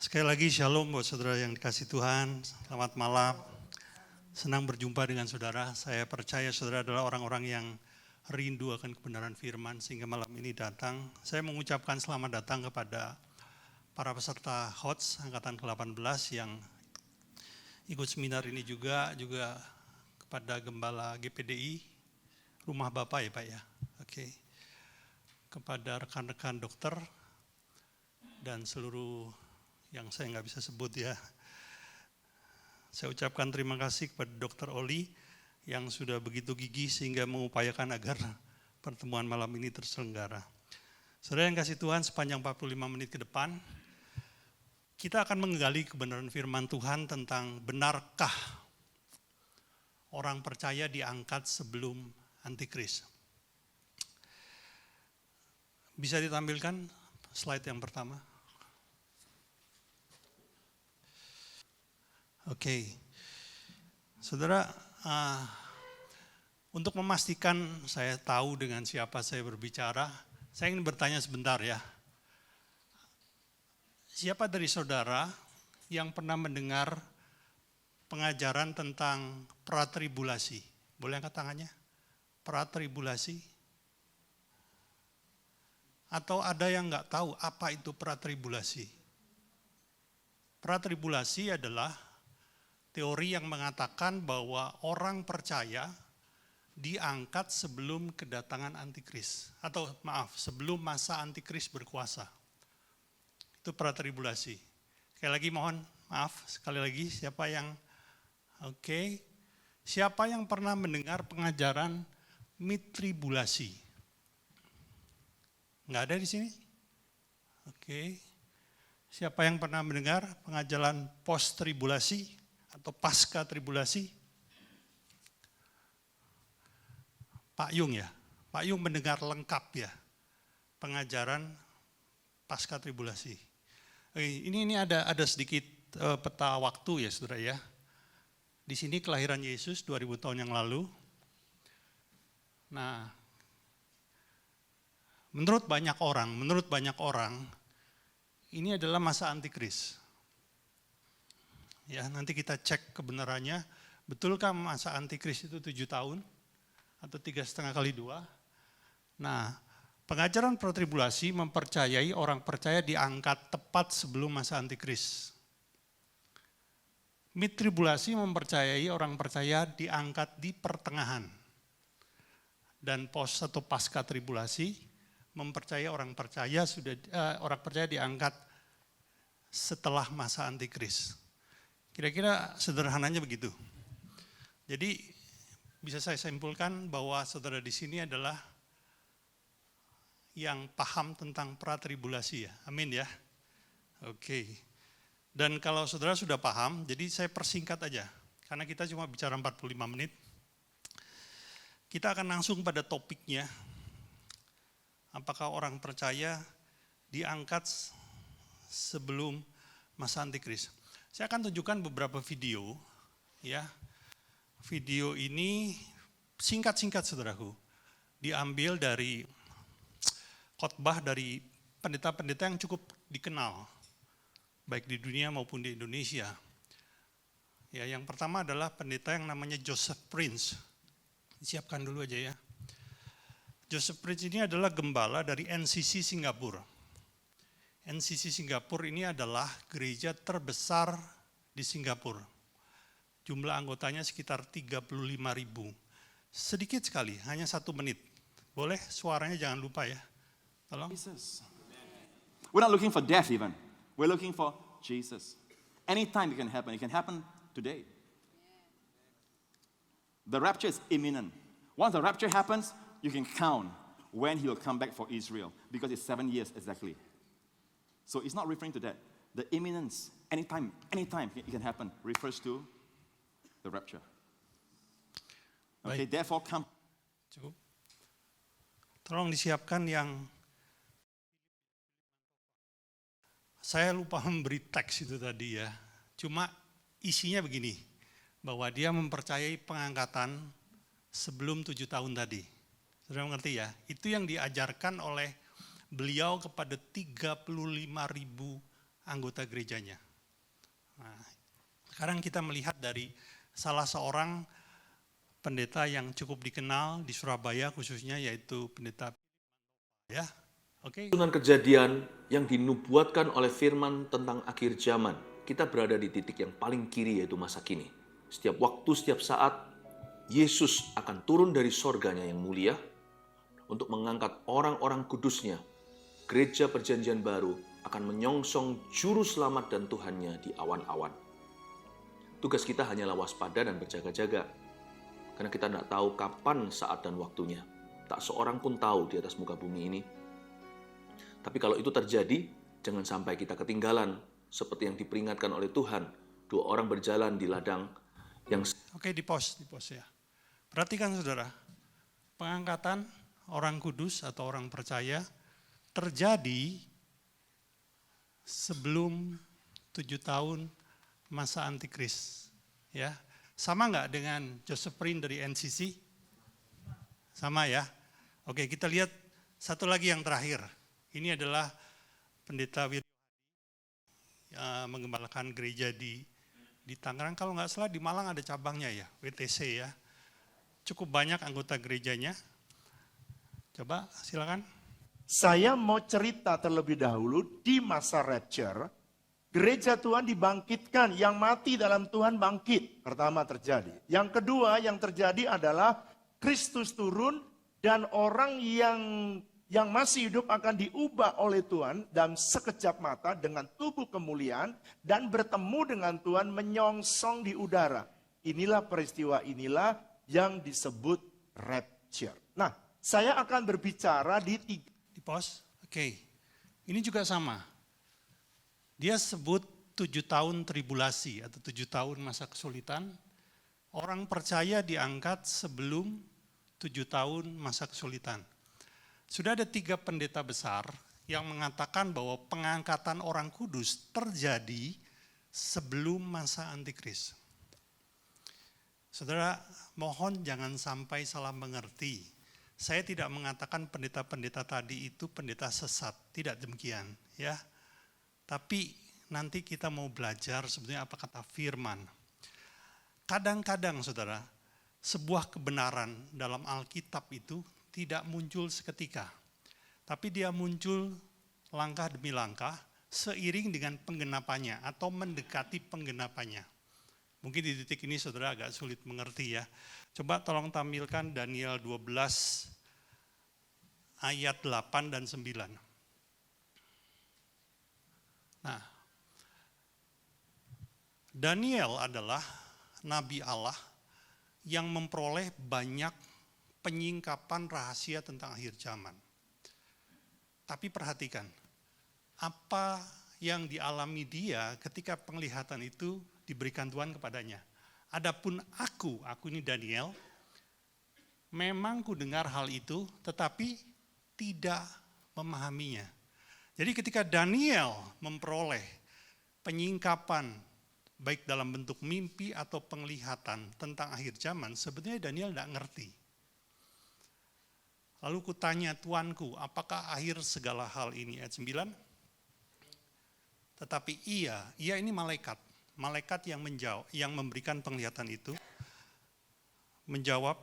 Sekali lagi shalom buat saudara yang dikasih Tuhan, selamat malam. Senang berjumpa dengan saudara. Saya percaya saudara adalah orang-orang yang rindu akan kebenaran firman sehingga malam ini datang. Saya mengucapkan selamat datang kepada para peserta HOTS Angkatan ke-18 yang ikut seminar ini juga kepada Gembala GPDI, Rumah Bapak ya Pak ya. Oke. Kepada rekan-rekan dokter dan seluruh yang saya nggak bisa sebut ya. Saya ucapkan terima kasih kepada Dr. Oli yang sudah begitu gigih sehingga mengupayakan agar pertemuan malam ini terselenggara. Saudara yang kasih Tuhan, sepanjang 45 menit ke depan, kita akan menggali kebenaran firman Tuhan tentang benarkah orang percaya diangkat sebelum antikris. Bisa ditampilkan slide yang pertama. Oke, saudara, untuk memastikan saya tahu dengan siapa saya berbicara, saya ingin bertanya sebentar ya. Siapa dari saudara yang pernah mendengar pengajaran tentang pratribulasi? Boleh angkat tangannya? Pratribulasi? Atau ada yang nggak tahu apa itu pratribulasi? Pratribulasi adalah teori yang mengatakan bahwa orang percaya diangkat sebelum kedatangan antikris. Atau maaf, sebelum masa antikris berkuasa. Itu pratribulasi. Sekali lagi mohon maaf, sekali lagi siapa yang, siapa yang pernah mendengar pengajaran mitribulasi? Nggak ada di sini? Oke. Siapa yang pernah mendengar pengajaran post-tribulasi? Atau pasca tribulasi? Pak Yung ya, Pak Yung mendengar lengkap ya pengajaran pasca tribulasi. Ini ada sedikit peta waktu ya saudara ya. Di sini kelahiran Yesus 2000 tahun yang lalu. Nah, menurut banyak orang ini adalah masa antikris. Ya, nanti kita cek kebenarannya, betulkah masa antikris itu 7 tahun atau 3,5 kali 2? Nah, pengajaran pratribulasi mempercayai orang percaya diangkat tepat sebelum masa antikris. Mitribulasi mempercayai orang percaya diangkat di pertengahan. Dan post atau pasca tribulasi mempercayai orang percaya diangkat setelah masa antikris. Kira-kira sederhananya begitu. Jadi bisa saya simpulkan bahwa saudara di sini adalah yang paham tentang pratribulasi ya. Amin ya. Oke. Dan kalau saudara sudah paham, jadi saya persingkat aja. Karena kita cuma bicara 45 menit. Kita akan langsung pada topiknya. Apakah orang percaya diangkat sebelum masa antikris? Saya akan tunjukkan beberapa video, ya. Video ini singkat-singkat saudaraku, diambil dari khotbah dari pendeta-pendeta yang cukup dikenal, baik di dunia maupun di Indonesia. Ya, yang pertama adalah pendeta yang namanya Joseph Prince. Siapkan dulu aja ya. Joseph Prince ini adalah gembala dari NCC Singapura. NCC Singapura ini adalah gereja terbesar di Singapura. Jumlah anggotanya sekitar 35.000. Sedikit sekali, hanya 1 menit. Boleh suaranya jangan lupa ya. Tolong. Jesus. We're not looking for death even. We're looking for Jesus. Anytime it can happen. It can happen today. The rapture is imminent. Once the rapture happens, you can count when he will come back for Israel. Because it's 7 years exactly. So it's not referring to that. The imminence, anytime it can happen, refers to the rapture. Okay, therefore come. Cukup. Tolong disiapkan yang, saya lupa memberi teks itu tadi ya. Cuma isinya begini, bahwa dia mempercayai pengangkatan sebelum 7 tahun tadi. Saudara mengerti ya? Itu yang diajarkan oleh beliau kepada 35.000 anggota gerejanya. Nah, sekarang kita melihat dari salah seorang pendeta yang cukup dikenal di Surabaya khususnya, yaitu pendeta ya. Oke. Dengan kejadian yang dinubuatkan oleh firman tentang akhir zaman, kita berada di titik yang paling kiri, yaitu masa kini. Setiap waktu, setiap saat, Yesus akan turun dari sorganya yang mulia untuk mengangkat orang-orang kudusnya. Gereja Perjanjian Baru akan menyongsong juru selamat dan Tuhannya di awan-awan. Tugas kita hanyalah waspada dan berjaga-jaga, karena kita tidak tahu kapan, saat, dan waktunya. Tak seorang pun tahu di atas muka bumi ini. Tapi kalau itu terjadi, jangan sampai kita ketinggalan, seperti yang diperingatkan oleh Tuhan, 2 orang berjalan di ladang yang... Oke, di pos ya. Perhatikan saudara, pengangkatan orang kudus atau orang percaya terjadi sebelum 7 tahun masa antikris, ya. Sama nggak dengan Joseph Prin dari NCC? Sama ya. Oke, kita lihat satu lagi yang terakhir. Ini adalah pendeta Wirjo mengembalakan gereja di Tangerang. Kalau nggak salah di Malang ada cabangnya ya, WTC ya. Cukup banyak anggota gerejanya. Coba silakan. Saya mau cerita terlebih dahulu di masa rapture. Gereja Tuhan dibangkitkan, yang mati dalam Tuhan bangkit. Pertama terjadi. Yang kedua yang terjadi adalah Kristus turun dan orang yang masih hidup akan diubah oleh Tuhan dalam sekejap mata dengan tubuh kemuliaan dan bertemu dengan Tuhan menyongsong di udara. Inilah peristiwa inilah yang disebut rapture. Nah, saya akan berbicara di pos. Oke. Ini juga sama. Dia sebut 7 tahun tribulasi atau 7 tahun masa kesulitan. Orang percaya diangkat sebelum 7 tahun masa kesulitan. Sudah ada 3 pendeta besar yang mengatakan bahwa pengangkatan orang kudus terjadi sebelum masa antikris. Saudara, mohon jangan sampai salah mengerti. Saya tidak mengatakan pendeta-pendeta tadi itu pendeta sesat, tidak demikian, ya. Tapi nanti kita mau belajar sebetulnya apa kata firman. Kadang-kadang saudara, sebuah kebenaran dalam Alkitab itu tidak muncul seketika. Tapi dia muncul langkah demi langkah seiring dengan penggenapannya atau mendekati penggenapannya. Mungkin di titik ini saudara agak sulit mengerti ya. Coba tolong tampilkan Daniel 12 ayat 8 dan 9. Nah, Daniel adalah nabi Allah yang memperoleh banyak penyingkapan rahasia tentang akhir zaman. Tapi perhatikan, apa yang dialami dia ketika penglihatan itu diberikan Tuhan kepadanya. Adapun aku ini Daniel, memang ku dengar hal itu, tetapi tidak memahaminya. Jadi ketika Daniel memperoleh penyingkapan baik dalam bentuk mimpi atau penglihatan tentang akhir zaman, sebetulnya Daniel tidak ngerti. Lalu kutanya, Tuanku, apakah akhir segala hal ini? Ayat 9. Tetapi ia ini malaikat yang memberikan penglihatan itu, menjawab,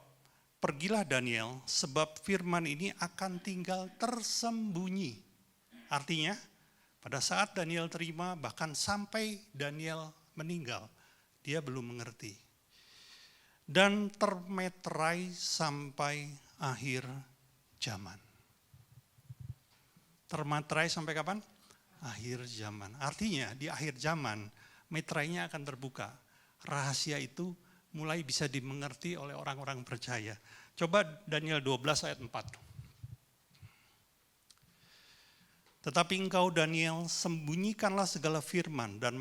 pergilah Daniel, sebab firman ini akan tinggal tersembunyi. Artinya, pada saat Daniel terima, bahkan sampai Daniel meninggal, dia belum mengerti. Dan termeterai sampai akhir zaman. Termeterai sampai kapan? Akhir zaman. Artinya, di akhir zaman, meterainya akan terbuka. Rahasia itu mulai bisa dimengerti oleh orang-orang percaya. Coba Daniel 12 ayat 4. Tetapi engkau Daniel, sembunyikanlah segala firman dan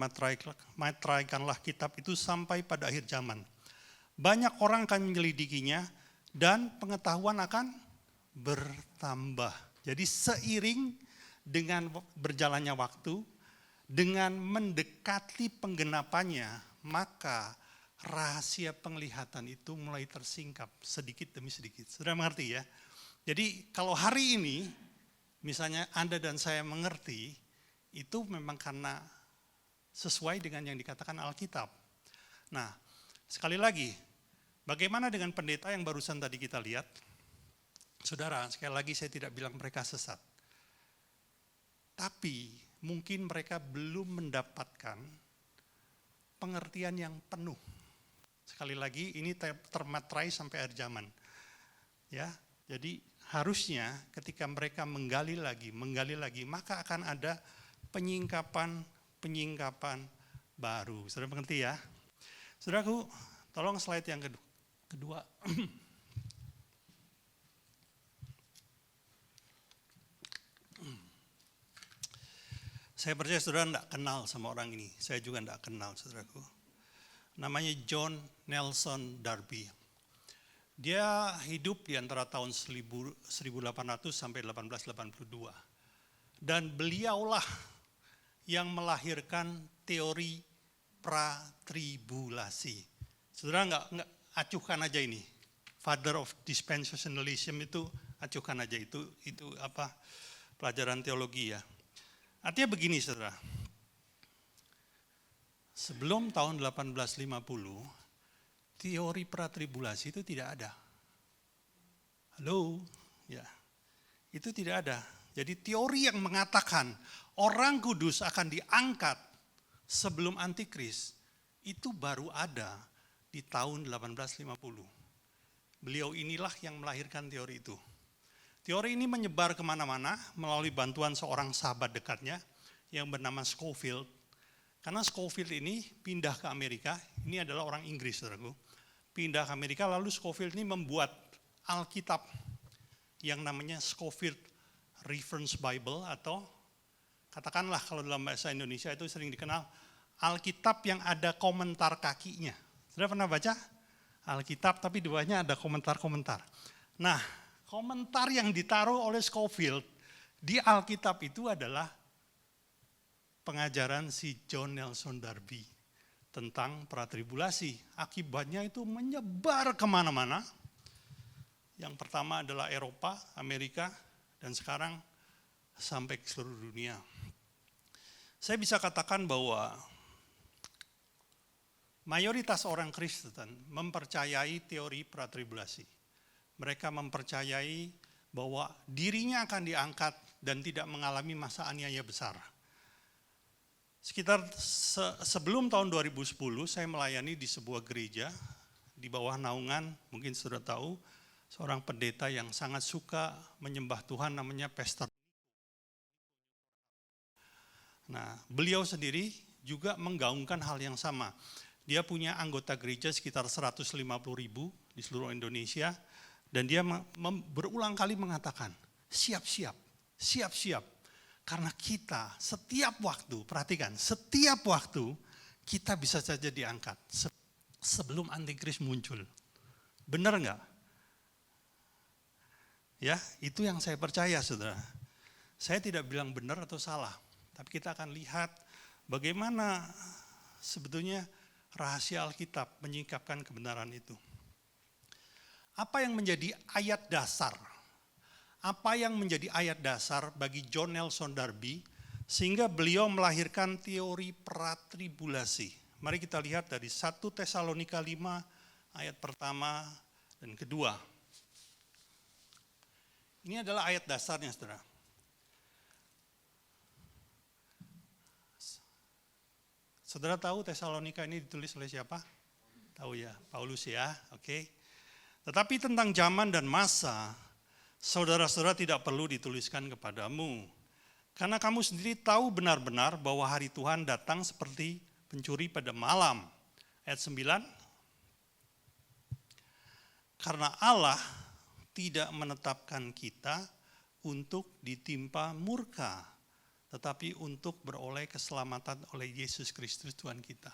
meteraikanlah kitab itu sampai pada akhir zaman. Banyak orang akan menyelidikinya dan pengetahuan akan bertambah. Jadi seiring dengan berjalannya waktu, dengan mendekati penggenapannya, maka rahasia penglihatan itu mulai tersingkap sedikit demi sedikit. Sudah mengerti ya? Jadi kalau hari ini, misalnya Anda dan saya mengerti, itu memang karena sesuai dengan yang dikatakan Alkitab. Nah, sekali lagi, bagaimana dengan pendeta yang barusan tadi kita lihat? Saudara, sekali lagi saya tidak bilang mereka sesat. Tapi mungkin mereka belum mendapatkan pengertian yang penuh. Sekali lagi, ini termatrai sampai akhir zaman. Ya, jadi harusnya ketika mereka menggali lagi, maka akan ada penyingkapan baru. Saudara mengerti ya? Saudaraku, tolong slide yang kedua. Saya percaya saudara tidak kenal sama orang ini. Saya juga tidak kenal, saudaraku. Namanya John Nelson Darby. Dia hidup di antara tahun 1800 sampai 1882. Dan beliaulah yang melahirkan teori pratribulasi. Saudara nggak acuhkan aja ini. Father of dispensationalism itu acuhkan aja itu apa pelajaran teologi ya. Artinya begini saudara. Sebelum tahun 1850 teori pratribulasi itu tidak ada. Halo? Ya. Itu tidak ada. Jadi teori yang mengatakan orang kudus akan diangkat sebelum antikris itu baru ada di tahun 1850. Beliau inilah yang melahirkan teori itu. Teori ini menyebar kemana-mana melalui bantuan seorang sahabat dekatnya yang bernama Scofield. Karena Scofield ini pindah ke Amerika, ini adalah orang Inggris, saudaraku. Pindah ke Amerika, lalu Scofield ini membuat Alkitab yang namanya Scofield Reference Bible, atau katakanlah kalau dalam bahasa Indonesia itu sering dikenal Alkitab yang ada komentar kakinya. Sudah pernah baca Alkitab tapi di bawahnya ada komentar-komentar. Nah, komentar yang ditaruh oleh Scofield di Alkitab itu adalah pengajaran si John Nelson Darby tentang pratribulasi. Akibatnya itu menyebar kemana-mana. Yang pertama adalah Eropa, Amerika, dan sekarang sampai ke seluruh dunia. Saya bisa katakan bahwa mayoritas orang Kristen mempercayai teori pratribulasi. Mereka mempercayai bahwa dirinya akan diangkat dan tidak mengalami masa aniaya besar. Sekitar sebelum tahun 2010 saya melayani di sebuah gereja di bawah naungan, mungkin sudah tahu, seorang pendeta yang sangat suka menyembah Tuhan namanya Pastor. Nah, beliau sendiri juga menggaungkan hal yang sama. Dia punya anggota gereja sekitar 150.000 di seluruh Indonesia, dan dia berulang kali mengatakan, siap-siap, siap-siap. Karena kita setiap waktu, perhatikan, setiap waktu kita bisa saja diangkat sebelum antikris muncul. Benar enggak? Ya, itu yang saya percaya, saudara. Saya tidak bilang benar atau salah, tapi kita akan lihat bagaimana sebetulnya rahasia Alkitab menyingkapkan kebenaran itu. Apa yang menjadi ayat dasar? Apa yang menjadi ayat dasar bagi John Nelson Darby sehingga beliau melahirkan teori pratribulasi? Mari kita lihat dari 1 Tesalonika 5 ayat pertama dan kedua. Ini adalah ayat dasarnya, saudara. Saudara tahu Tesalonika ini ditulis oleh siapa? Tahu ya, Paulus ya, oke. Tetapi tentang zaman dan masa, saudara-saudara tidak perlu dituliskan kepadamu. Karena kamu sendiri tahu benar-benar bahwa hari Tuhan datang seperti pencuri pada malam. Ayat 9. Karena Allah tidak menetapkan kita untuk ditimpa murka, tetapi untuk beroleh keselamatan oleh Yesus Kristus Tuhan kita.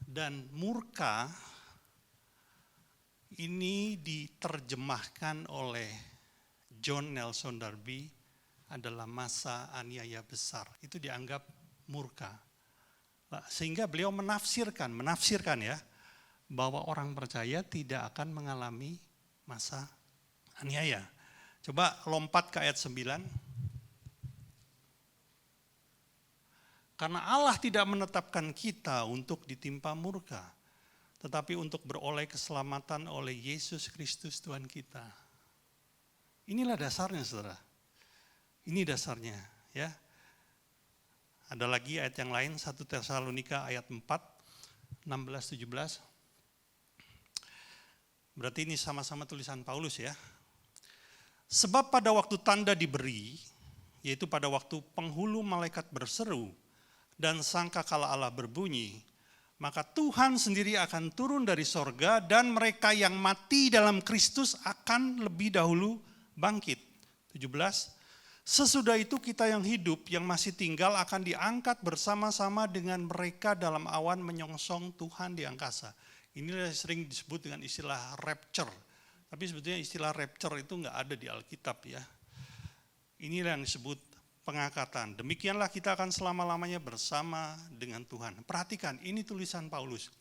Dan murka ini diterjemahkan oleh John Nelson Darby adalah masa aniaya besar. Itu dianggap murka. Sehingga beliau menafsirkan ya, bahwa orang percaya tidak akan mengalami masa aniaya. Coba lompat ke ayat 9. Karena Allah tidak menetapkan kita untuk ditimpa murka, tetapi untuk beroleh keselamatan oleh Yesus Kristus Tuhan kita. Inilah dasarnya, saudara. Ini dasarnya, ya. Ada lagi ayat yang lain, 1 Tesalonika ayat 4, 16-17. Berarti ini sama-sama tulisan Paulus ya. Sebab pada waktu tanda diberi, yaitu pada waktu penghulu malaikat berseru dan sangkakala Allah berbunyi, maka Tuhan sendiri akan turun dari sorga dan mereka yang mati dalam Kristus akan lebih dahulu bangkit. 17. Sesudah itu kita yang hidup, yang masih tinggal akan diangkat bersama-sama dengan mereka dalam awan menyongsong Tuhan di angkasa. Inilah sering disebut dengan istilah rapture. Tapi sebetulnya istilah rapture itu enggak ada di Alkitab ya. Inilah yang disebut pengangkatan. Demikianlah kita akan selama-lamanya bersama dengan Tuhan. Perhatikan, ini tulisan Paulus.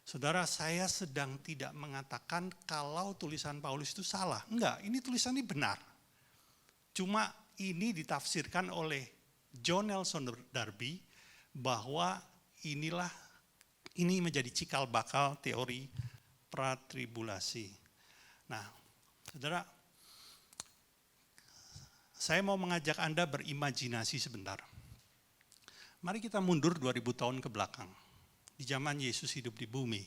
Saudara, saya sedang tidak mengatakan kalau tulisan Paulus itu salah. Enggak, ini tulisannya benar. Cuma ini ditafsirkan oleh John Nelson Darby bahwa ini menjadi cikal bakal teori pratribulasi. Nah, saudara, saya mau mengajak Anda berimajinasi sebentar. Mari kita mundur 2000 tahun ke belakang. Di zaman Yesus hidup di bumi.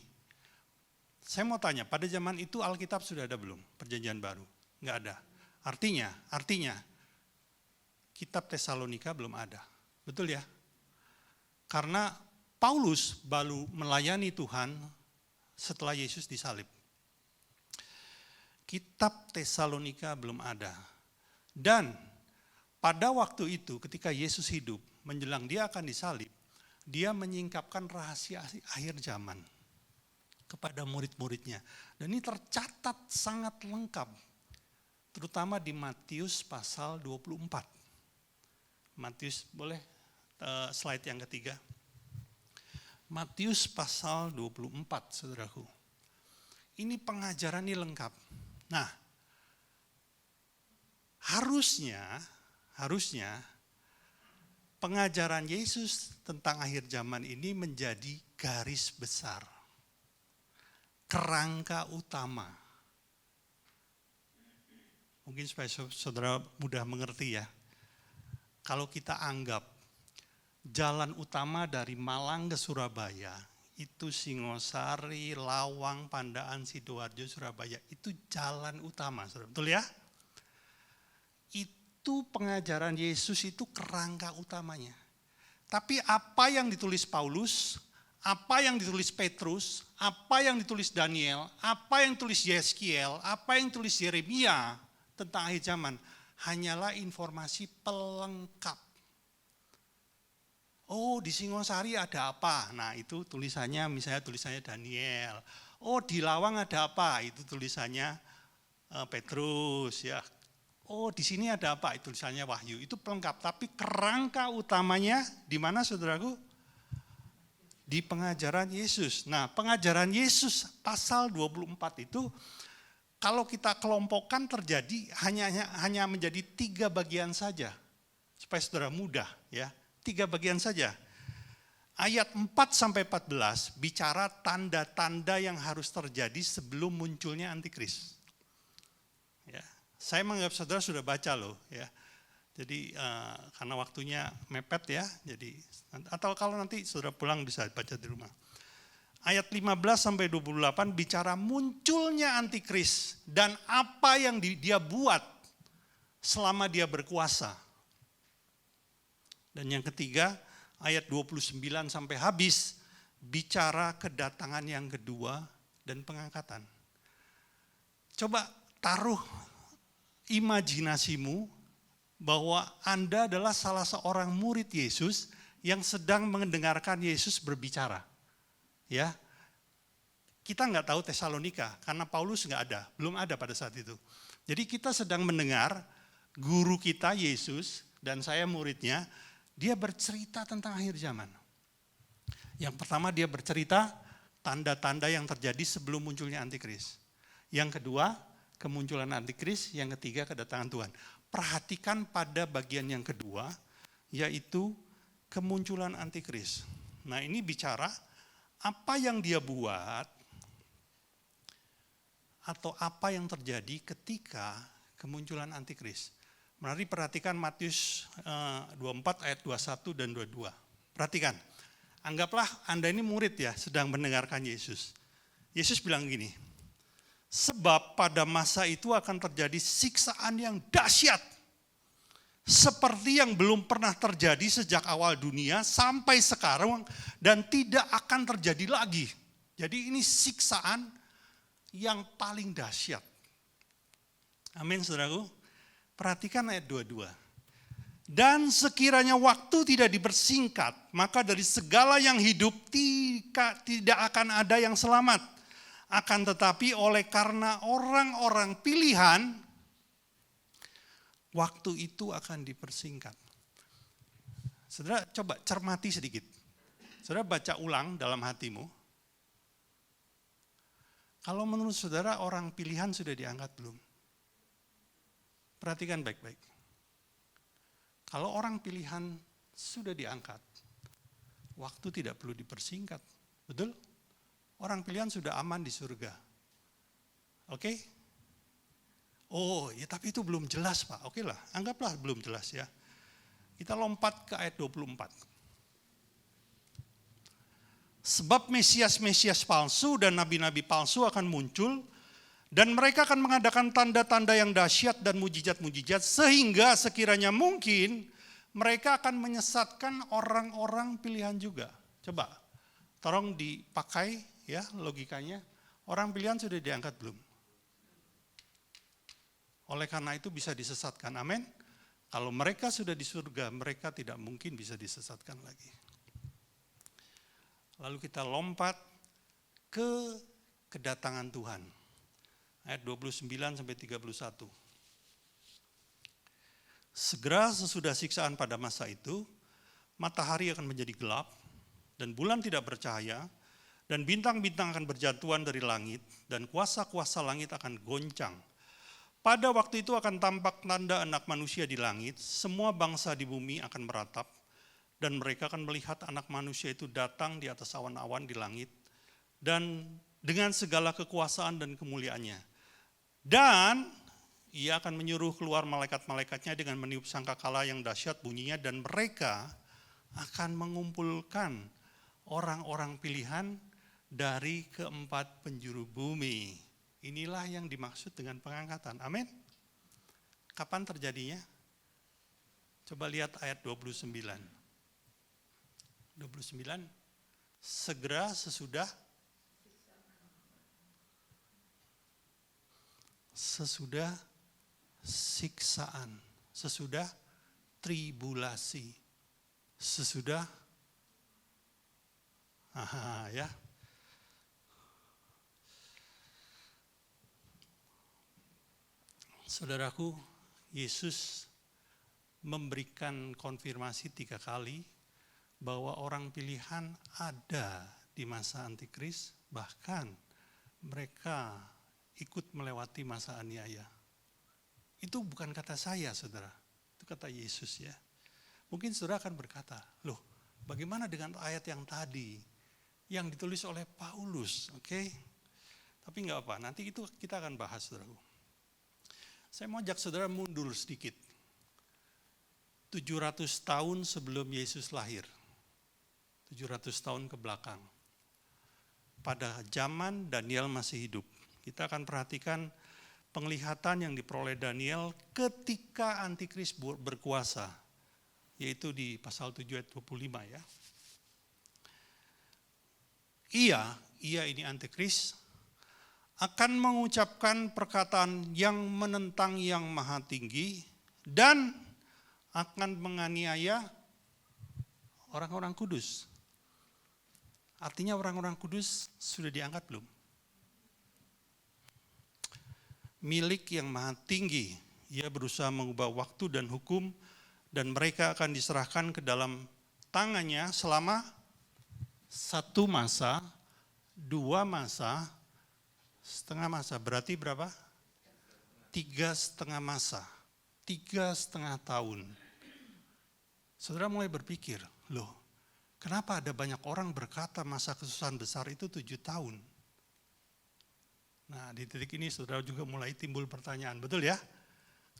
Saya mau tanya, pada zaman itu Alkitab sudah ada belum? Perjanjian baru? Enggak ada. Artinya, kitab Tesalonika belum ada. Betul ya? Karena Paulus baru melayani Tuhan setelah Yesus disalib. Kitab Tesalonika belum ada. Dan pada waktu itu ketika Yesus hidup, menjelang dia akan disalib, dia menyingkapkan rahasia akhir zaman kepada murid-muridnya. Dan ini tercatat sangat lengkap, terutama di Matius pasal 24. Matius, boleh slide yang ketiga. Matius pasal 24, saudaraku. Ini pengajaran ini lengkap. Nah, harusnya pengajaran Yesus tentang akhir zaman ini menjadi garis besar, kerangka utama. Mungkin supaya saudara mudah mengerti ya. Kalau kita anggap jalan utama dari Malang ke Surabaya, itu Singosari, Lawang, Pandaan, Sidoarjo, Surabaya, itu jalan utama. Betul ya? Itu pengajaran Yesus itu kerangka utamanya. Tapi apa yang ditulis Paulus, apa yang ditulis Petrus, apa yang ditulis Daniel, apa yang ditulis Yeskiel, apa yang ditulis Yeremia tentang akhir zaman, hanyalah informasi pelengkap. Oh, di Singosari ada apa? Nah, itu tulisannya, misalnya tulisannya Daniel. Oh, di Lawang ada apa? Itu tulisannya Petrus ya. Oh, di sini ada apa? Itu tulisannya Wahyu. Itu pelengkap, tapi kerangka utamanya di mana, saudaraku? Di pengajaran Yesus. Nah, pengajaran Yesus pasal 24 itu kalau kita kelompokkan terjadi hanya menjadi 3 bagian saja. Supaya saudara mudah ya, 3 bagian saja. Ayat 4-14 bicara tanda-tanda yang harus terjadi sebelum munculnya antikris. Ya, saya menganggap saudara sudah baca loh ya. Jadi karena waktunya mepet ya, jadi atau kalau nanti saudara pulang bisa baca di rumah. Ayat 15-28 bicara munculnya antikris dan apa yang dia buat selama dia berkuasa. Dan yang ketiga, ayat 29 sampai habis bicara kedatangan yang kedua dan pengangkatan. Coba taruh imajinasimu bahwa Anda adalah salah seorang murid Yesus yang sedang mendengarkan Yesus berbicara. Ya, kita nggak tahu Tesalonika karena Paulus nggak ada, belum ada pada saat itu. Jadi kita sedang mendengar guru kita Yesus dan saya muridnya, dia bercerita tentang akhir zaman. Yang pertama dia bercerita tanda-tanda yang terjadi sebelum munculnya antikris. Yang kedua kemunculan antikris, yang ketiga kedatangan Tuhan. Perhatikan pada bagian yang kedua, yaitu kemunculan antikris. Nah, ini bicara apa yang dia buat atau apa yang terjadi ketika kemunculan antikris. Mari perhatikan Matius 24 ayat 21 dan 22. Perhatikan, anggaplah Anda ini murid ya, sedang mendengarkan Yesus. Yesus bilang gini, sebab pada masa itu akan terjadi siksaan yang dahsyat, seperti yang belum pernah terjadi sejak awal dunia sampai sekarang dan tidak akan terjadi lagi. Jadi ini siksaan yang paling dahsyat. Amin, saudaraku. Perhatikan ayat 22. Dan sekiranya waktu tidak dipersingkat, maka dari segala yang hidup tidak akan ada yang selamat. Akan tetapi oleh karena orang-orang pilihan, waktu itu akan dipersingkat. Saudara coba cermati sedikit. Saudara baca ulang dalam hatimu. Kalau menurut saudara orang pilihan sudah diangkat belum? Perhatikan baik-baik. Kalau orang pilihan sudah diangkat, waktu tidak perlu dipersingkat. Betul? Orang pilihan sudah aman di surga. Oke? Oh, ya tapi itu belum jelas, Pak. Oke lah, anggaplah belum jelas ya. Kita lompat ke ayat 24. Sebab Mesias-Mesias palsu dan nabi-nabi palsu akan muncul, dan mereka akan mengadakan tanda-tanda yang dahsyat dan mujizat-mujizat, sehingga sekiranya mungkin mereka akan menyesatkan orang-orang pilihan juga. Coba, tolong dipakai ya logikanya. Orang pilihan sudah diangkat belum? Oleh karena itu bisa disesatkan, amin. Kalau mereka sudah di surga, mereka tidak mungkin bisa disesatkan lagi. Lalu kita lompat ke kedatangan Tuhan. Ayat 29 sampai 31. Segera sesudah siksaan pada masa itu, matahari akan menjadi gelap, dan bulan tidak bercahaya, dan bintang-bintang akan berjatuhan dari langit, dan kuasa-kuasa langit akan goncang. Pada waktu itu akan tampak tanda anak manusia di langit, semua bangsa di bumi akan meratap, dan mereka akan melihat anak manusia itu datang di atas awan-awan di langit, dan dengan segala kekuasaan dan kemuliaannya. Dan ia akan menyuruh keluar malaikat-malaikatnya dengan meniup sangkakala yang dahsyat bunyinya, dan mereka akan mengumpulkan orang-orang pilihan dari keempat penjuru bumi. Inilah yang dimaksud dengan pengangkatan. Amin. Kapan terjadinya? Coba lihat ayat 29. 29. Segera sesudah siksaan, sesudah tribulasi, sesudah ya. Saudaraku, Yesus memberikan konfirmasi 3 kali bahwa orang pilihan ada di masa antikris, bahkan mereka ikut melewati masa aniaya. Itu bukan kata saya, saudara. Itu kata Yesus ya. Mungkin saudara akan berkata, loh bagaimana dengan ayat yang tadi, yang ditulis oleh Paulus, oke? Tapi enggak apa, nanti itu kita akan bahas, saudaraku. Saya mau ajak saudara mundur sedikit. 700 tahun sebelum Yesus lahir. 700 tahun ke belakang. Pada zaman Daniel masih hidup. Kita akan perhatikan penglihatan yang diperoleh Daniel ketika antikris berkuasa. Yaitu di pasal 7 ayat 25 ya. Ia ini antikris, akan mengucapkan perkataan yang menentang yang maha tinggi dan akan menganiaya orang-orang kudus. Artinya orang-orang kudus sudah diangkat belum? Milik yang maha tinggi, ia berusaha mengubah waktu dan hukum, dan mereka akan diserahkan ke dalam tangannya selama 1 masa, 2 masa, setengah masa. Berarti berapa? 3,5 masa. 3,5 tahun. Saudara mulai berpikir, loh kenapa ada banyak orang berkata masa kesusahan besar itu 7 tahun? Nah di titik ini saudara juga mulai timbul pertanyaan, betul ya?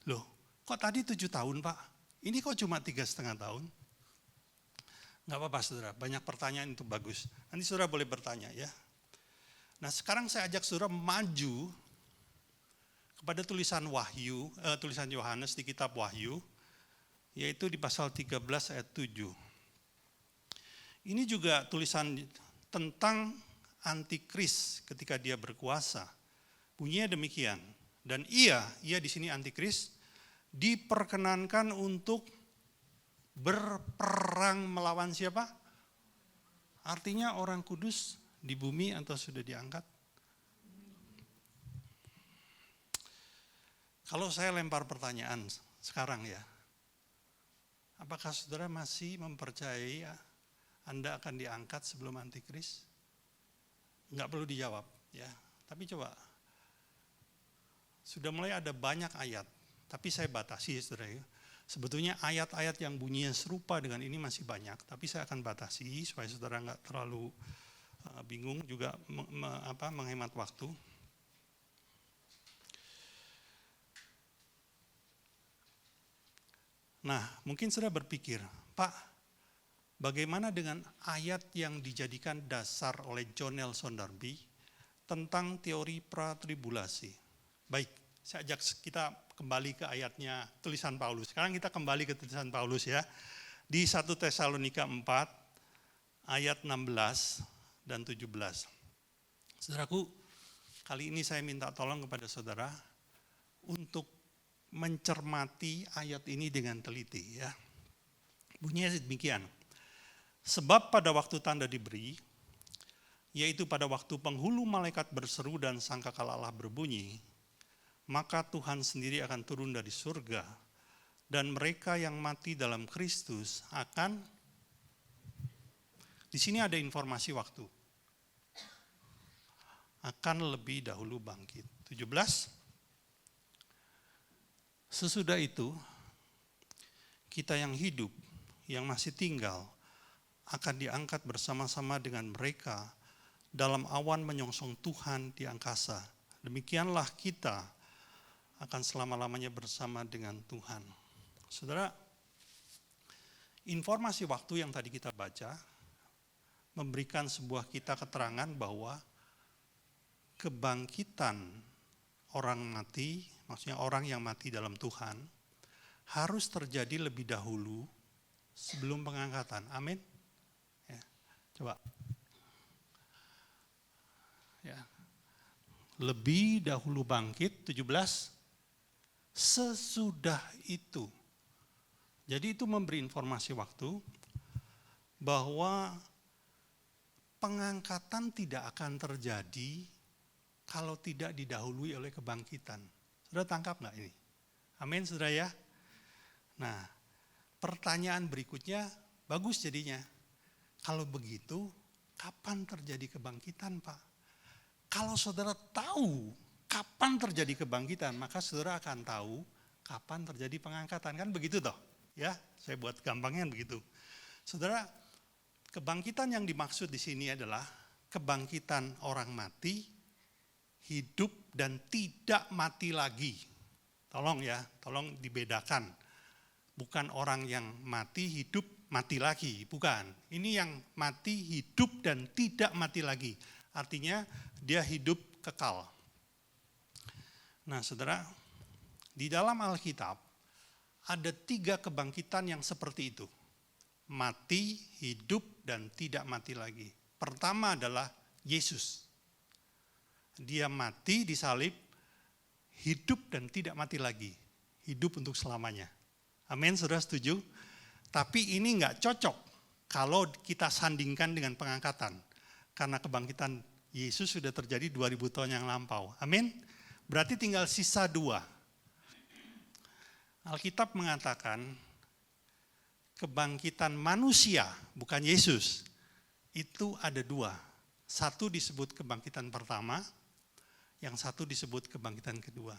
Loh kok tadi 7 tahun Pak? Ini kok cuma 3,5 tahun? Nggak apa-apa saudara, banyak pertanyaan itu bagus. Nanti saudara boleh bertanya ya. Nah sekarang saya ajak saudara maju kepada tulisan Wahyu, tulisan Yohanes di kitab Wahyu, yaitu di pasal 13 ayat 7. Ini juga tulisan tentang antikris ketika dia berkuasa. Bunyinya demikian. Dan ia di sini antikris, diperkenankan untuk berperang melawan siapa? Artinya orang kudus di bumi atau sudah diangkat? Kalau saya lempar pertanyaan sekarang ya, apakah saudara masih mempercayai Anda akan diangkat sebelum antikris? Enggak perlu dijawab ya, tapi coba. Sudah mulai ada banyak ayat, tapi saya batasi saudara ya. Sebetulnya ayat-ayat yang bunyinya serupa dengan ini masih banyak, tapi saya akan batasi supaya saudara enggak terlalu bingung, juga menghemat waktu. Nah, mungkin saudara berpikir, Pak, bagaimana dengan ayat yang dijadikan dasar oleh John Nelson Darby tentang teori pratribulasi? Baik, saya ajak kita kembali ke ayatnya tulisan Paulus. Sekarang kita kembali ke tulisan Paulus ya. Di 1 Tesalonika 4 ayat 16 dan 17. Saudaraku, kali ini saya minta tolong kepada saudara untuk mencermati ayat ini dengan teliti ya. Bunyinya demikian. Sebab pada waktu tanda diberi, yaitu pada waktu penghulu malaikat berseru dan sangkakala Allah berbunyi, maka Tuhan sendiri akan turun dari surga, dan mereka yang mati dalam Kristus akan, di sini ada informasi waktu, akan lebih dahulu bangkit. 17. Sesudah itu, kita yang hidup, yang masih tinggal, akan diangkat bersama-sama dengan mereka dalam awan menyongsong Tuhan di angkasa. Demikianlah kita akan selama-lamanya bersama dengan Tuhan. Saudara, informasi waktu yang tadi kita baca memberikan sebuah kita keterangan bahwa kebangkitan orang mati, maksudnya orang yang mati dalam Tuhan, harus terjadi lebih dahulu sebelum pengangkatan. Amin. Ya, coba. Ya. Lebih dahulu bangkit, 17. Sesudah itu. Jadi itu memberi informasi waktu bahwa pengangkatan tidak akan terjadi kalau tidak didahului oleh kebangkitan. Saudara tangkap nggak ini? Amin saudara ya. Nah, pertanyaan berikutnya bagus jadinya. Kalau begitu, kapan terjadi kebangkitan Pak? Kalau saudara tahu kapan terjadi kebangkitan, maka saudara akan tahu kapan terjadi pengangkatan. Kan begitu toh? Ya, saya buat gampangnya begitu. Saudara, kebangkitan yang dimaksud di sini adalah kebangkitan orang mati, hidup dan tidak mati lagi. Tolong ya, tolong dibedakan. Bukan orang yang mati, hidup, mati lagi. Bukan. Ini yang mati, hidup dan tidak mati lagi. Artinya dia hidup kekal. Nah saudara, di dalam Alkitab ada 3 kebangkitan yang seperti itu. Mati, hidup, dan tidak mati lagi. Pertama adalah Yesus. Dia mati disalib, hidup dan tidak mati lagi. Hidup untuk selamanya. Amin, saudara setuju? Tapi ini enggak cocok kalau kita sandingkan dengan pengangkatan. Karena kebangkitan Yesus sudah terjadi 2000 tahun yang lampau. Amin. Berarti tinggal sisa 2. Alkitab mengatakan kebangkitan manusia, bukan Yesus, itu ada 2. Satu disebut kebangkitan pertama, yang satu disebut kebangkitan kedua.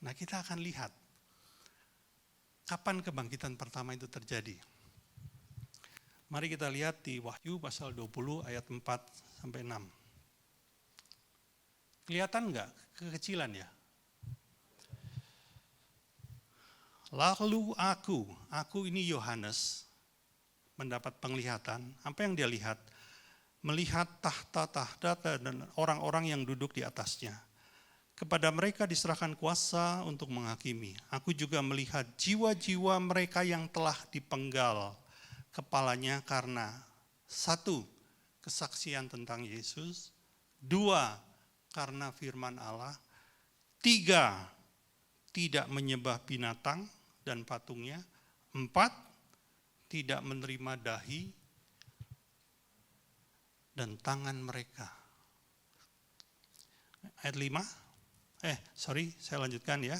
Nah kita akan lihat. Kapan kebangkitan pertama itu terjadi? Mari kita lihat di Wahyu pasal 20 ayat 4 sampai 6. Kelihatan enggak kekecilan ya? Lalu aku ini Yohanes, mendapat penglihatan. Apa yang dia lihat? Melihat tahta-tahta dan orang-orang yang duduk di atasnya. Kepada mereka diserahkan kuasa untuk menghakimi. Aku juga melihat jiwa-jiwa mereka yang telah dipenggal kepalanya karena 1, kesaksian tentang Yesus. 2, karena firman Allah. 3, tidak menyembah binatang dan patungnya. 4, tidak menerima dahi dan tangan mereka. Ayat 5. Saya lanjutkan ya.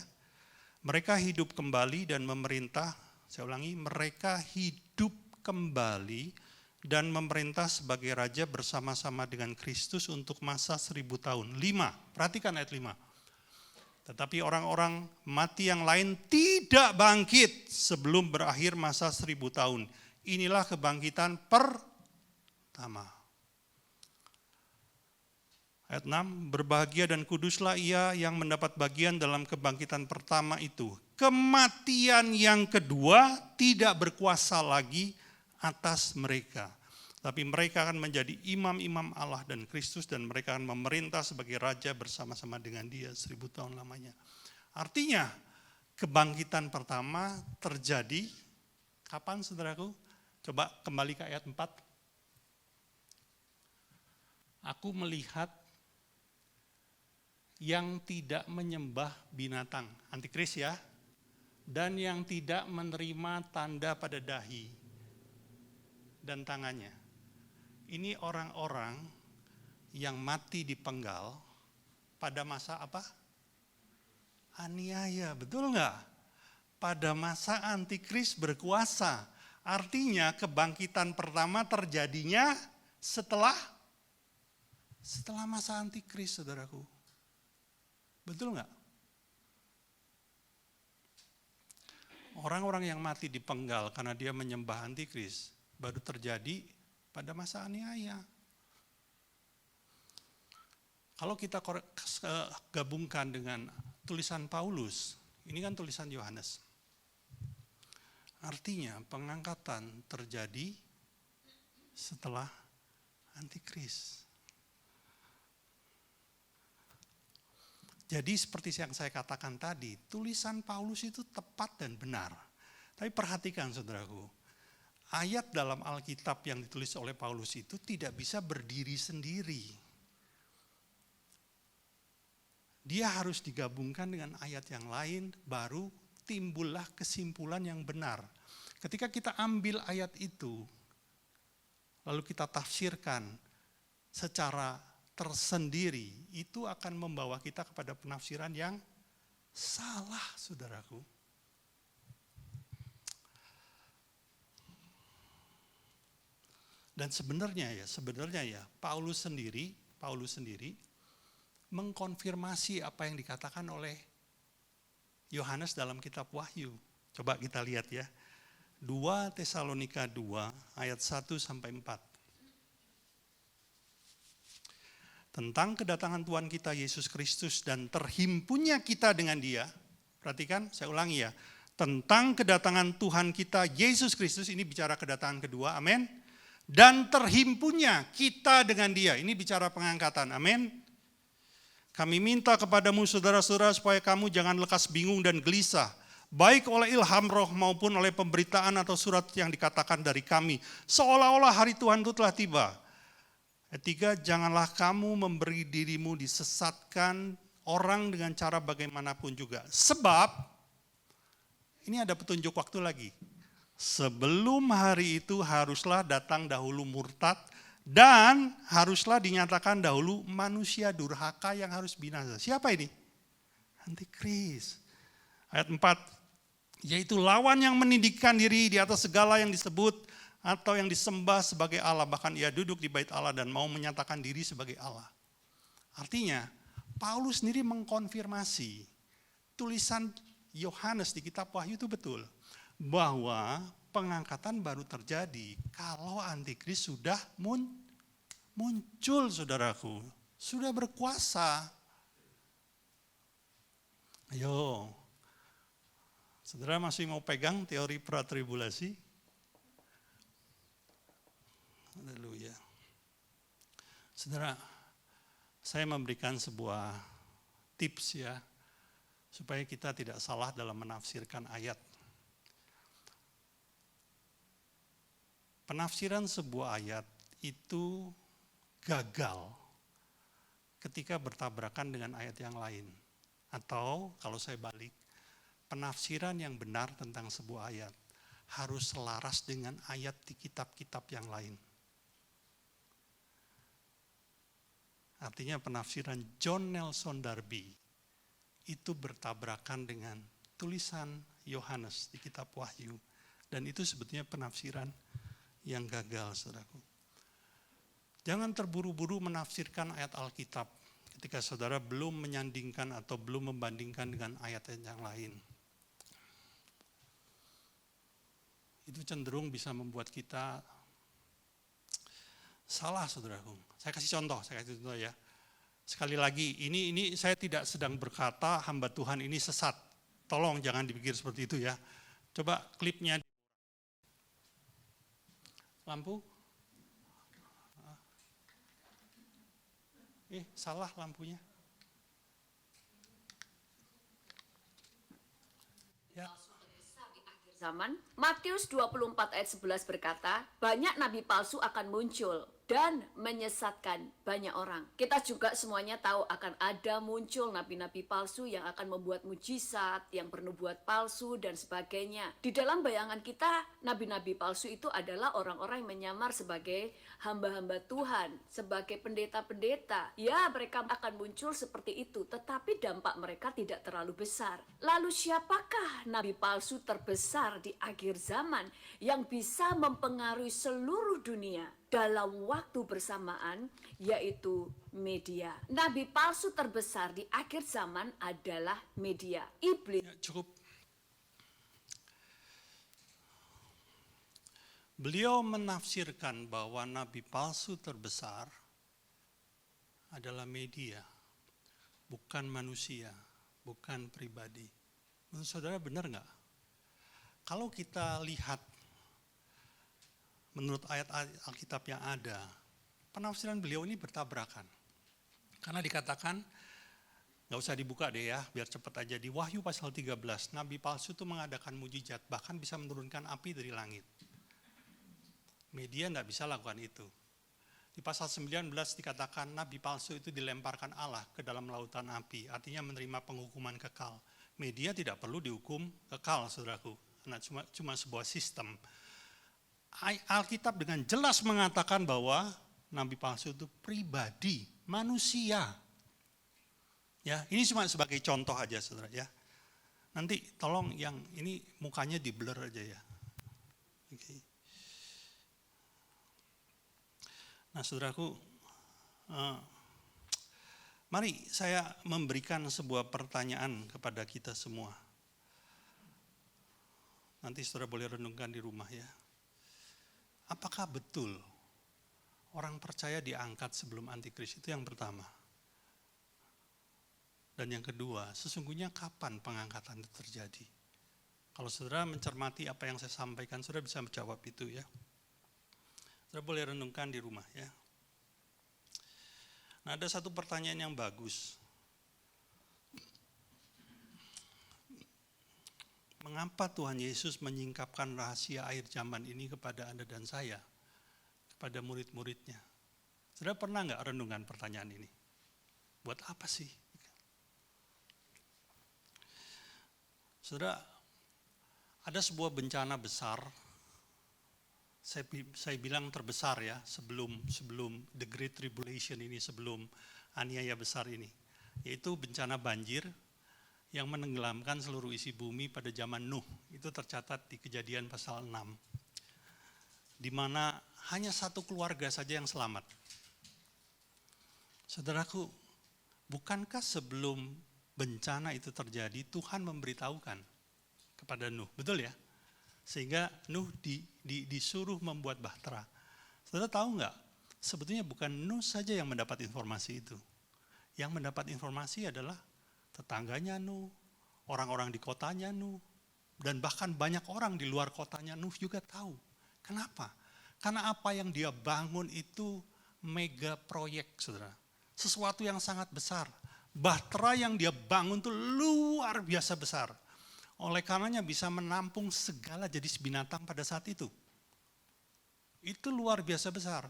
Mereka hidup kembali dan memerintah, saya ulangi, mereka hidup kembali dan memerintah sebagai raja bersama-sama dengan Kristus untuk masa 1000 tahun. 5, perhatikan ayat 5. Tetapi orang-orang mati yang lain tidak bangkit sebelum berakhir masa 1000 tahun. Inilah kebangkitan pertama. Ayat 6, berbahagia dan kuduslah ia yang mendapat bagian dalam kebangkitan pertama itu. Kematian yang kedua tidak berkuasa lagi atas mereka. Tapi mereka akan menjadi imam-imam Allah dan Kristus dan mereka akan memerintah sebagai raja bersama-sama dengan dia 1000 tahun lamanya. Artinya kebangkitan pertama terjadi kapan saudaraku? Coba kembali ke ayat 4. Aku melihat yang tidak menyembah binatang, antikris ya, dan yang tidak menerima tanda pada dahi dan tangannya. Ini orang-orang yang mati dipenggal pada masa apa? Aniaya, betul enggak? Pada masa antikris berkuasa. Artinya kebangkitan pertama terjadinya setelah masa antikris, saudaraku. Betul enggak? Orang-orang yang mati dipenggal karena dia menyembah antikris baru terjadi pada masa aniaya. Kalau kita gabungkan dengan tulisan Paulus, ini kan tulisan Yohanes. Artinya pengangkatan terjadi setelah antikris. Jadi seperti yang saya katakan tadi, tulisan Paulus itu tepat dan benar. Tapi perhatikan saudaraku, ayat dalam Alkitab yang ditulis oleh Paulus itu tidak bisa berdiri sendiri. Dia harus digabungkan dengan ayat yang lain, baru timbullah kesimpulan yang benar. Ketika kita ambil ayat itu, lalu kita tafsirkan secara tersendiri, itu akan membawa kita kepada penafsiran yang salah, saudaraku. Dan sebenarnya ya Paulus sendiri mengkonfirmasi apa yang dikatakan oleh Yohanes dalam kitab Wahyu. Coba kita lihat ya. 2 Tesalonika 2 ayat 1 sampai 4. Tentang kedatangan Tuhan kita Yesus Kristus dan terhimpunnya kita dengan dia. Perhatikan, saya ulangi ya. Tentang kedatangan Tuhan kita Yesus Kristus, ini bicara kedatangan kedua, amin. Dan terhimpunnya kita dengan dia, ini bicara pengangkatan, amin. Kami minta kepadamu saudara-saudara supaya kamu jangan lekas bingung dan gelisah. Baik oleh ilham roh maupun oleh pemberitaan atau surat yang dikatakan dari kami. Seolah-olah hari Tuhan itu telah tiba. Ketiga, janganlah kamu memberi dirimu disesatkan orang dengan cara bagaimanapun juga. Sebab, ini ada petunjuk waktu lagi. Sebelum hari itu haruslah datang dahulu murtad dan haruslah dinyatakan dahulu manusia durhaka yang harus binasa. Siapa ini? Antikris. Ayat 4, yaitu lawan yang menindihkan diri di atas segala yang disebut atau yang disembah sebagai Allah, bahkan ia duduk di bait Allah dan mau menyatakan diri sebagai Allah. Artinya, Paulus sendiri mengkonfirmasi tulisan Yohanes di kitab Wahyu itu betul. Bahwa pengangkatan baru terjadi kalau antikris sudah muncul, saudaraku. Sudah berkuasa. Ayo. Saudara masih mau pegang teori pratribulasi? Haleluya. Saudara, saya memberikan sebuah tips ya, supaya kita tidak salah dalam menafsirkan ayat. Penafsiran sebuah ayat itu gagal ketika bertabrakan dengan ayat yang lain. Atau kalau saya balik, penafsiran yang benar tentang sebuah ayat harus selaras dengan ayat di kitab-kitab yang lain. Artinya penafsiran John Nelson Darby itu bertabrakan dengan tulisan Yohanes di kitab Wahyu. Dan itu sebetulnya penafsiran yang gagal, saudaraku. Jangan terburu-buru menafsirkan ayat Alkitab ketika saudara belum menyandingkan atau belum membandingkan dengan ayat-ayat yang lain. Itu cenderung bisa membuat kita salah, saudaraku. Saya kasih contoh ya. Sekali lagi, ini saya tidak sedang berkata hamba Tuhan ini sesat. Tolong jangan dipikir seperti itu ya. Coba klipnya. Lampu? Salah lampunya. Ya. Zaman, Matius 24 ayat 11 berkata, banyak nabi palsu akan muncul dan menyesatkan banyak orang. Kita juga semuanya tahu akan ada muncul nabi-nabi palsu yang akan membuat mujizat, yang bernubuat palsu dan sebagainya. Di dalam bayangan kita, nabi-nabi palsu itu adalah orang-orang yang menyamar sebagai hamba-hamba Tuhan, sebagai pendeta-pendeta. Ya, mereka akan muncul seperti itu, tetapi dampak mereka tidak terlalu besar. Lalu siapakah nabi palsu terbesar di akhir zaman yang bisa mempengaruhi seluruh dunia dalam waktu bersamaan, yaitu media. Nabi palsu terbesar di akhir zaman adalah media. Iblis. Ya, cukup. Beliau menafsirkan bahwa nabi palsu terbesar adalah media, bukan manusia, bukan pribadi. Menurut saudara benar nggak? Kalau kita lihat menurut ayat-ayat Alkitab yang ada, penafsiran beliau ini bertabrakan. Karena dikatakan, nggak usah dibuka deh ya, biar cepat aja. Di Wahyu pasal 13, nabi palsu itu mengadakan mujizat, bahkan bisa menurunkan api dari langit. Media nggak bisa lakukan itu. Di pasal 19 dikatakan nabi palsu itu dilemparkan Allah ke dalam lautan api, artinya menerima penghukuman kekal. Media tidak perlu dihukum kekal, saudaraku. Nah, cuma sebuah sistem. Alkitab dengan jelas mengatakan bahwa nabi palsu itu pribadi, manusia. Ya, ini cuma sebagai contoh aja, saudara ya. Nanti tolong yang ini mukanya di blur aja ya. Oke. Nah, saudaraku, mari saya memberikan sebuah pertanyaan kepada kita semua. Nanti saudara boleh renungkan di rumah ya. Apakah betul orang percaya diangkat sebelum antikris? Itu yang pertama. Dan yang kedua, sesungguhnya kapan pengangkatan itu terjadi? Kalau saudara mencermati apa yang saya sampaikan, saudara bisa menjawab itu ya. Saudara boleh renungkan di rumah ya. Nah, ada satu pertanyaan yang bagus. Mengapa Tuhan Yesus menyingkapkan rahasia akhir zaman ini kepada Anda dan saya, kepada murid-muridnya? Saudara pernah nggak renungan pertanyaan ini? Buat apa sih? Saudara, ada sebuah bencana besar, saya bilang terbesar ya, sebelum The Great Tribulation ini, sebelum aniaya besar ini, yaitu bencana banjir yang menenggelamkan seluruh isi bumi pada zaman Nuh. Itu tercatat di Kejadian pasal 6. Di mana hanya satu keluarga saja yang selamat. Saudaraku, bukankah sebelum bencana itu terjadi, Tuhan memberitahukan kepada Nuh, betul ya? Sehingga Nuh disuruh membuat bahtera. Saudara tahu nggak? Sebetulnya bukan Nuh saja yang mendapat informasi itu. Yang mendapat informasi adalah tetangganya Nuh, orang-orang di kotanya Nuh, dan bahkan banyak orang di luar kotanya Nuh juga tahu. Kenapa? Karena apa yang dia bangun itu mega proyek, saudara. Sesuatu yang sangat besar. Bahtera yang dia bangun itu luar biasa besar. Oleh karenanya bisa menampung segala jenis binatang pada saat itu. Itu luar biasa besar.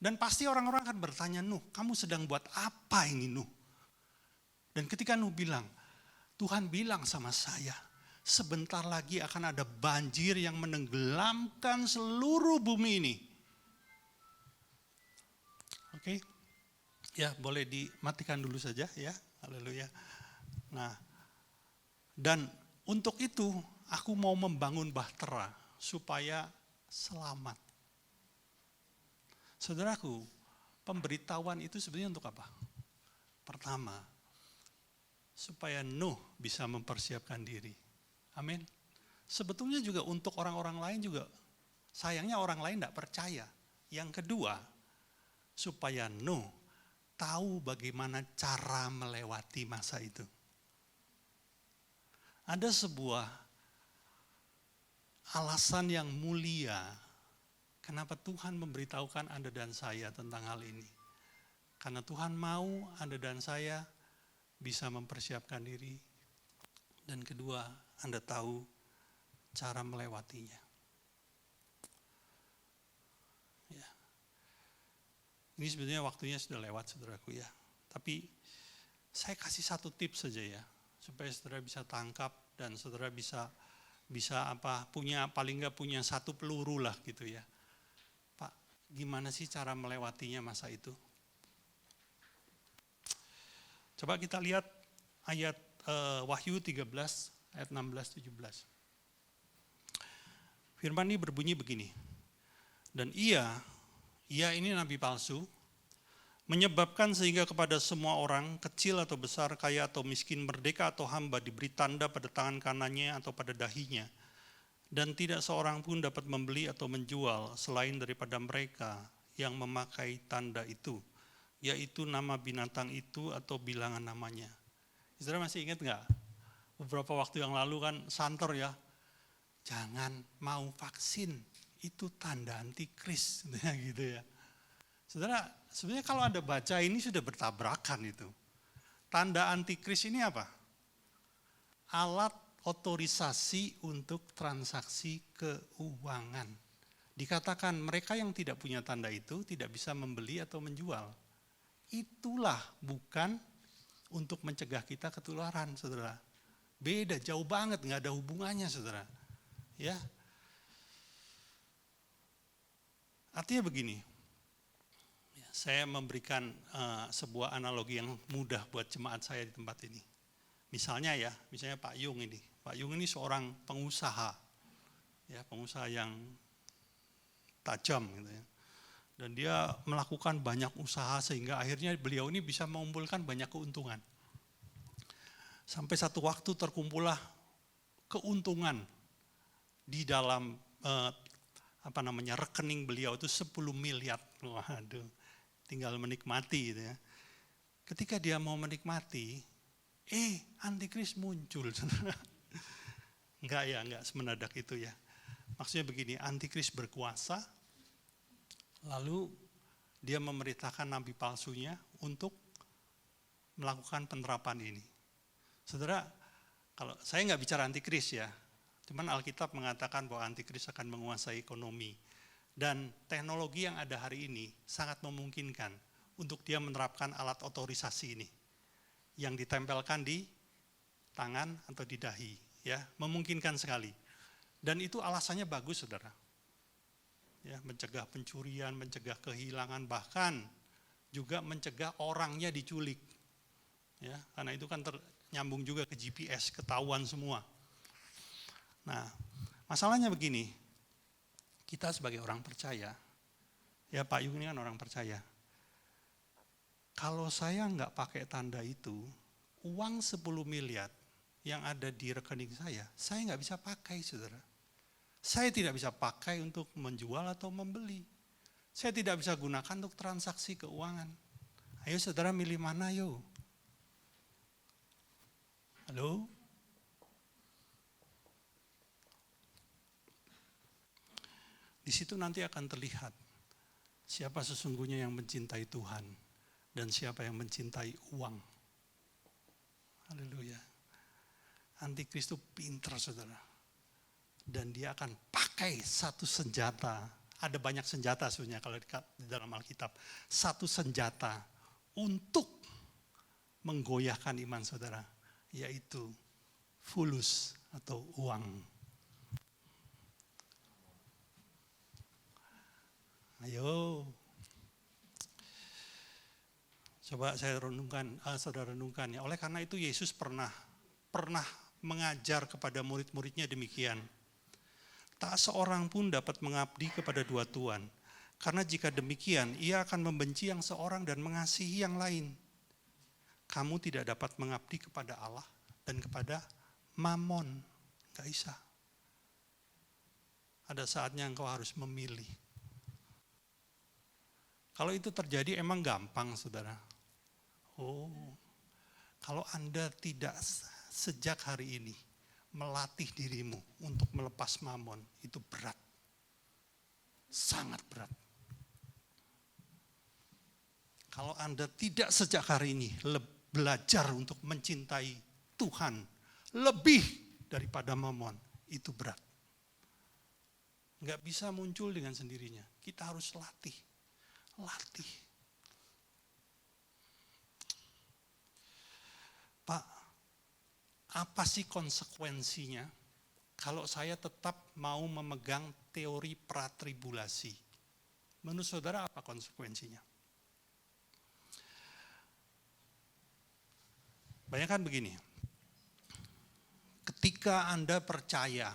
Dan pasti orang-orang akan bertanya, Nuh, kamu sedang buat apa ini Nuh? Dan ketika Nuh bilang, Tuhan bilang sama saya, sebentar lagi akan ada banjir yang menenggelamkan seluruh bumi ini. Oke, ya boleh dimatikan dulu saja ya, haleluya. Nah, dan untuk itu aku mau membangun bahtera supaya selamat. Saudaraku, pemberitahuan itu sebenarnya untuk apa? Pertama, supaya Nuh bisa mempersiapkan diri. Amin. Sebetulnya juga untuk orang-orang lain juga, sayangnya orang lain tidak percaya. Yang kedua, supaya Nuh tahu bagaimana cara melewati masa itu. Ada sebuah alasan yang mulia kenapa Tuhan memberitahukan Anda dan saya tentang hal ini. Karena Tuhan mau Anda dan saya bisa mempersiapkan diri. Dan kedua, Anda tahu cara melewatinya. Ya. Ini sebenarnya waktunya sudah lewat, saudaraku ya. Tapi saya kasih satu tips saja ya, supaya saudara bisa tangkap dan saudara bisa punya paling nggak punya satu peluru lah gitu ya. Pak, gimana sih cara melewatinya masa itu? Coba kita lihat ayat Wahyu 13 ayat 16-17. Firman ini berbunyi begini. Dan ia ini nabi palsu, menyebabkan sehingga kepada semua orang, kecil atau besar, kaya atau miskin, merdeka atau hamba, diberi tanda pada tangan kanannya atau pada dahinya. Dan tidak seorang pun dapat membeli atau menjual selain daripada mereka yang memakai tanda itu, yaitu nama binatang itu atau bilangan namanya. Saudara masih ingat nggak? Beberapa waktu yang lalu kan santer ya, jangan mau vaksin, itu tanda antikris, gitu ya. Saudara, sebenarnya kalau Anda baca ini sudah bertabrakan itu. Tanda antikris ini apa? Alat otorisasi untuk transaksi keuangan. Dikatakan mereka yang tidak punya tanda itu tidak bisa membeli atau menjual. Itulah bukan untuk mencegah kita ketularan, saudara. Beda, jauh banget, nggak ada hubungannya, saudara. Ya, artinya begini. Saya memberikan sebuah analogi yang mudah buat jemaat saya di tempat ini. Misalnya Pak Yung ini. Pak Yung ini seorang pengusaha, ya pengusaha yang tajam gitu ya. Dan dia melakukan banyak usaha sehingga akhirnya beliau ini bisa mengumpulkan banyak keuntungan. Sampai satu waktu terkumpullah keuntungan di dalam rekening beliau itu 10 miliar. Waduh, tinggal menikmati gitu ya. Ketika dia mau menikmati, antikris muncul. Enggak semenadak itu ya. Maksudnya begini, antikris berkuasa, lalu dia memerintahkan nabi palsunya untuk melakukan penerapan ini. Saudara, kalau saya nggak bicara antikris ya, cuman Alkitab mengatakan bahwa antikris akan menguasai ekonomi. Dan teknologi yang ada hari ini sangat memungkinkan untuk dia menerapkan alat otorisasi ini. Yang ditempelkan di tangan atau di dahi. Ya, memungkinkan sekali. Dan itu alasannya bagus, saudara. Ya, mencegah pencurian, mencegah kehilangan, bahkan juga mencegah orangnya diculik. Ya, karena itu kan nyambung juga ke GPS, ketahuan semua. Nah, masalahnya begini, kita sebagai orang percaya, ya Pak Yung ini kan orang percaya, kalau saya nggak pakai tanda itu, uang 10 miliar yang ada di rekening saya nggak bisa pakai, saudara. Saya tidak bisa pakai untuk menjual atau membeli. Saya tidak bisa gunakan untuk transaksi keuangan. Ayo saudara, milih mana yuk? Halo? Di situ nanti akan terlihat siapa sesungguhnya yang mencintai Tuhan dan siapa yang mencintai uang. Haleluya. Antikris itu pintar, saudara. Dan dia akan pakai satu senjata. Ada banyak senjata sebenarnya kalau di dalam Alkitab. Satu senjata untuk menggoyahkan iman saudara, yaitu fulus atau uang. Ayo. Coba saya renungkan, saudara renungkan ya. Oleh karena itu Yesus pernah mengajar kepada murid-muridnya demikian. Tak seorang pun dapat mengabdi kepada dua tuan. Karena jika demikian, ia akan membenci yang seorang dan mengasihi yang lain. Kamu tidak dapat mengabdi kepada Allah dan kepada Mamon. Gak bisa. Ada saatnya engkau harus memilih. Kalau itu terjadi emang gampang, saudara. Oh, kalau Anda tidak sejak hari ini melatih dirimu untuk melepas mamon, itu berat. Sangat berat. Kalau Anda tidak sejak hari ini belajar untuk mencintai Tuhan lebih daripada mamon, itu berat. Nggak bisa muncul dengan sendirinya. Kita harus latih. Pak, apa sih konsekuensinya kalau saya tetap mau memegang teori pratribulasi? Menurut saudara apa konsekuensinya? Bayangkan begini, ketika Anda percaya,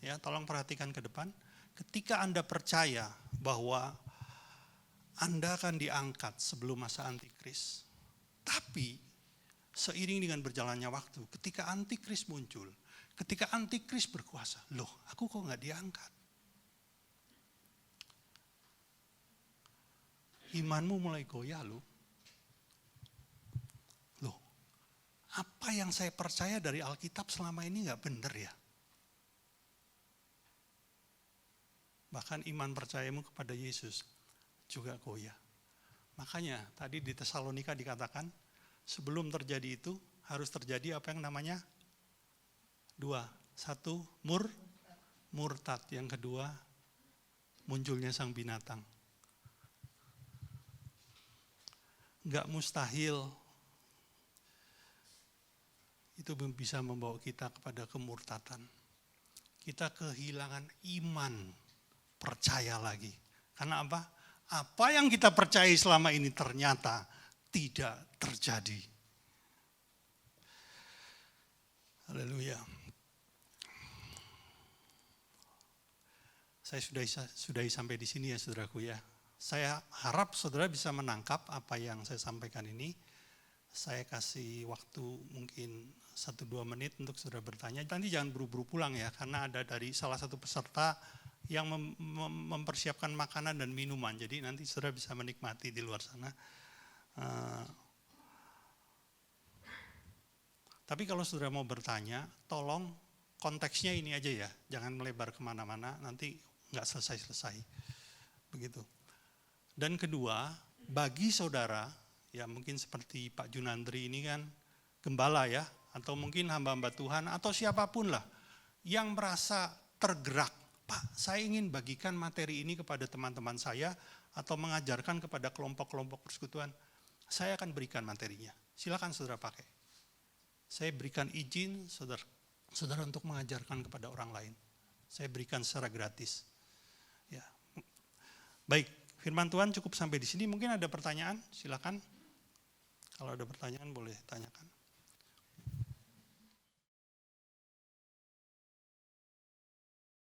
ya tolong perhatikan ke depan, ketika Anda percaya bahwa Anda akan diangkat sebelum masa antikris, tapi seiring dengan berjalannya waktu, ketika antikris muncul, ketika antikris berkuasa, loh aku kok nggak diangkat? Imanmu mulai goyah loh. Loh, apa yang saya percaya dari Alkitab selama ini nggak benar ya? Bahkan iman percayamu kepada Yesus juga goyah. Makanya tadi di Tesalonika dikatakan, sebelum terjadi itu harus terjadi apa yang namanya? Dua. Satu, murtad. Yang kedua, munculnya sang binatang. Enggak mustahil itu bisa membawa kita kepada kemurtatan. Kita kehilangan iman, percaya lagi. Karena apa? Apa yang kita percaya selama ini ternyata tidak terjadi. Haleluya. Saya sudahi sampai di sini ya saudaraku ya. Saya harap saudara bisa menangkap apa yang saya sampaikan ini. Saya kasih waktu mungkin 1-2 menit untuk saudara bertanya. Nanti jangan buru-buru pulang ya, karena ada dari salah satu peserta yang mempersiapkan makanan dan minuman. Jadi nanti saudara bisa menikmati di luar sana. Tapi kalau saudara mau bertanya, tolong konteksnya ini aja ya. Jangan melebar kemana-mana, nanti nggak selesai-selesai. Begitu. Dan kedua, bagi saudara, ya mungkin seperti Pak Junandri ini kan gembala ya, atau mungkin hamba-hamba Tuhan, atau siapapun lah, yang merasa tergerak, Pak saya ingin bagikan materi ini kepada teman-teman saya, atau mengajarkan kepada kelompok-kelompok persekutuan, saya akan berikan materinya. Silakan saudara pakai. Saya berikan izin saudara untuk mengajarkan kepada orang lain. Saya berikan secara gratis. Ya. Baik, firman Tuhan cukup sampai di sini. Mungkin ada pertanyaan, silakan. Kalau ada pertanyaan boleh tanyakan.